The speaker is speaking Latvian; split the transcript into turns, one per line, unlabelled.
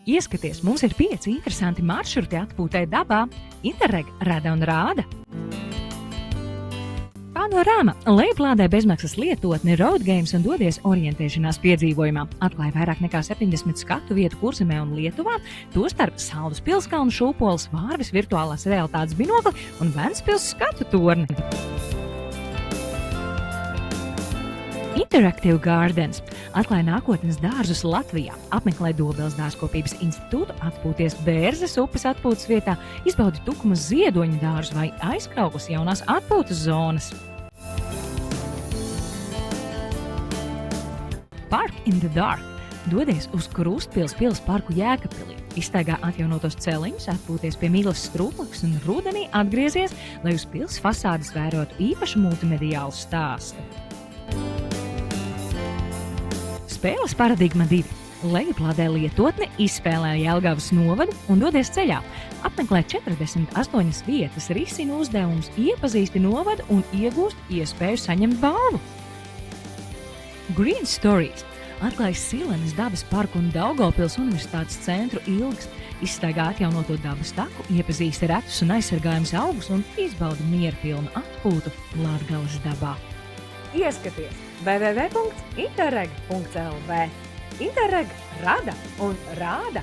Ieskaties, mums ir 5 interesanti maršruti atpūtai dabā. Interreg rada un rāda. Panorāma lejuplādē bezmaksas lietotni Road Games un dodies orientēšanās piedzīvojumā. Atklāja vairāk nekā 70 skatu vietu Kurzemē un Lietuvā, tostarp Saldus pilskalnu šūpoles, Vārves virtuālās realitātes binokli un Ventspils skatu torni. Interactive Gardens atklāja nākotnes dārzus Latvijā, apmeklē Dobeles dārzkopības institūtu, atpūties Bērzes upes atpūtas vietā, izbaudi Tukumas ziedoņu dārzu vai aizkraugus jaunās atpūtas zonas. Park in the Dark. Dodies uz Krustpils pils parku Jēkabpilī. Izstaigā atjaunotos celiņus, atpūties pie Mīlas strūklakas un rudenī atgriezies, lai uz pils fasādes vērotu īpašu multimediālu stāstu. Spēles paradigma 2. Lejuplādē lietotni, izspēlē Jelgavas novadu un dodies ceļā. Apmeklē 48 vietas, risina uzdevumus, iepazīsti novadu un iegūst iespēju saņemt balvu. Green Stories. Atklāja Silenes dabas parku un Daugavpils universitātes centru Ilgas. Izstaigā atjaunoto dabas taku, iepazīsti retus un aizsargājumus augus un izbaudi mierpilnu atpūtu Latgales dabā. Ieskaties www.interreg.lv. Interreg rada un rāda!